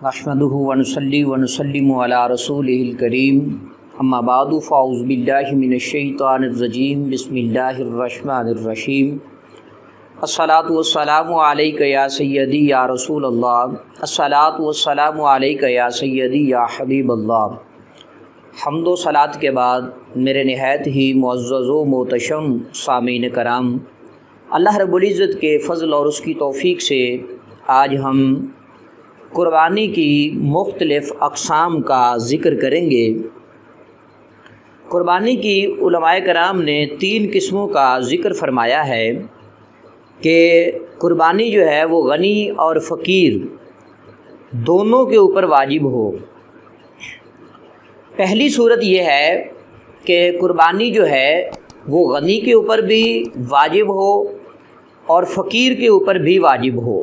نحمدہ ونصلی ونسلم علی رسولہ الکریم اما بعد فاعوذ باللہ من الشیطان الرجیم بسم اللہ الرحمن الرحیم الصلاۃ والسلام علیک یا سیدی یا رسول اللہ الصلاۃ والسلام علیک یا سیدی یا حبیب اللہ۔ حمد و صلات کے بعد میرے نہایت ہی معزز و محتشم سامعین کرام، اللہ رب العزت کے فضل اور اس کی توفیق سے آج ہم قربانی کی مختلف اقسام کا ذکر کریں گے۔ قربانی کی علماء کرام نے 3 قسموں کا ذکر فرمایا ہے کہ قربانی جو ہے وہ غنی اور فقیر دونوں کے اوپر واجب ہو۔ پہلی صورت یہ ہے کہ قربانی جو ہے وہ غنی کے اوپر بھی واجب ہو اور فقیر کے اوپر بھی واجب ہو۔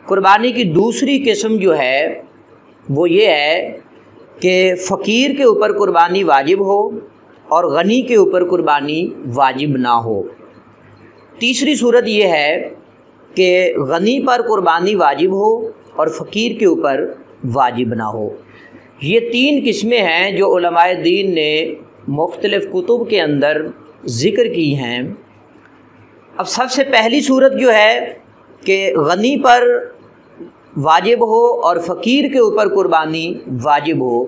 قربانی کی دوسری قسم جو ہے وہ یہ ہے کہ فقیر کے اوپر قربانی واجب ہو اور غنی کے اوپر قربانی واجب نہ ہو۔ تیسری صورت یہ ہے کہ غنی پر قربانی واجب ہو اور فقیر کے اوپر واجب نہ ہو۔ یہ 3 قسمیں ہیں جو علماء دین نے مختلف کتب کے اندر ذکر کی ہیں۔ اب سب سے پہلی صورت جو ہے کہ غنی پر واجب ہو اور فقیر کے اوپر قربانی واجب ہو،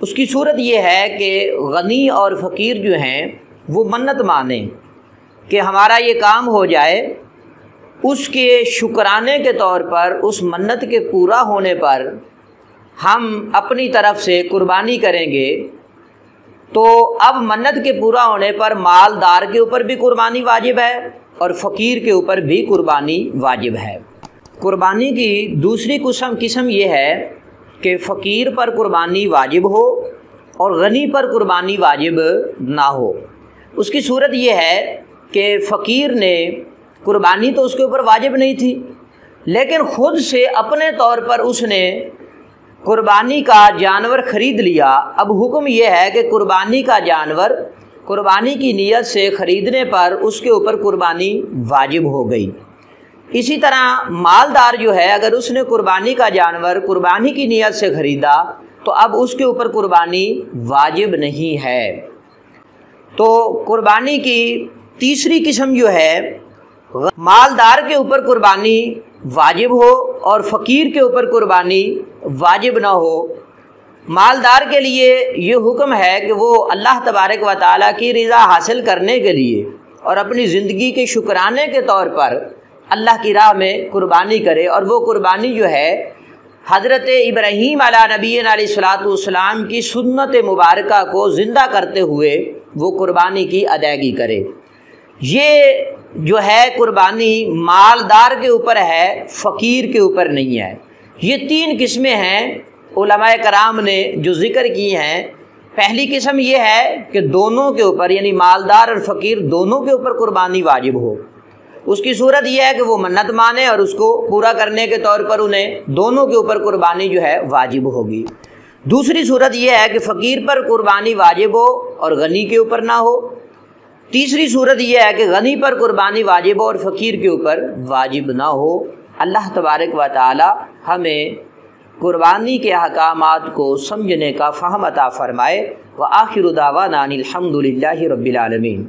اس کی صورت یہ ہے کہ غنی اور فقیر جو ہیں وہ منت مانیں کہ ہمارا یہ کام ہو جائے، اس کے شکرانے کے طور پر اس منت کے پورا ہونے پر ہم اپنی طرف سے قربانی کریں گے۔ تو اب منت کے پورا ہونے پر مالدار کے اوپر بھی قربانی واجب ہے اور فقیر کے اوپر بھی قربانی واجب ہے۔ قربانی کی دوسری قسم یہ ہے کہ فقیر پر قربانی واجب ہو اور غنی پر قربانی واجب نہ ہو۔ اس کی صورت یہ ہے کہ فقیر نے قربانی تو اس کے اوپر واجب نہیں تھی، لیکن خود سے اپنے طور پر اس نے قربانی کا جانور خرید لیا۔ اب حکم یہ ہے کہ قربانی کا جانور قربانی کی نیت سے خریدنے پر اس کے اوپر قربانی واجب ہو گئی۔ اسی طرح مالدار جو ہے اگر اس نے قربانی کا جانور قربانی کی نیت سے خریدا تو اب اس کے اوپر قربانی واجب نہیں ہے۔ تو قربانی کی تیسری قسم جو ہے مالدار کے اوپر قربانی واجب ہو اور فقیر کے اوپر قربانی واجب نہ ہو۔ مالدار کے لیے یہ حکم ہے کہ وہ اللہ تبارک و تعالیٰ کی رضا حاصل کرنے کے لیے اور اپنی زندگی کے شکرانے کے طور پر اللہ کی راہ میں قربانی کرے، اور وہ قربانی جو ہے حضرت ابراہیم علیہ نبینا علیہ الصلوۃ والسلام کی سنت مبارکہ کو زندہ کرتے ہوئے وہ قربانی کی ادائیگی کرے۔ یہ جو ہے قربانی مالدار کے اوپر ہے، فقیر کے اوپر نہیں ہے۔ یہ 3 قسمیں ہیں علماء کرام نے جو ذکر کی ہیں۔ پہلی قسم یہ ہے کہ دونوں کے اوپر یعنی مالدار اور فقیر دونوں کے اوپر قربانی واجب ہو۔ اس کی صورت یہ ہے کہ وہ منت مانے اور اس کو پورا کرنے کے طور پر انہیں دونوں کے اوپر قربانی جو ہے واجب ہوگی۔ دوسری صورت یہ ہے کہ فقیر پر قربانی واجب ہو اور غنی کے اوپر نہ ہو۔ تیسری صورت یہ ہے کہ غنی پر قربانی واجب ہو اور فقیر کے اوپر واجب نہ ہو۔ اللہ تبارک و تعالی ہمیں قربانی کے احکامات کو سمجھنے کا فہم عطا فرمائے۔ وآخر دعوانا ان الحمد للہ رب العالمین۔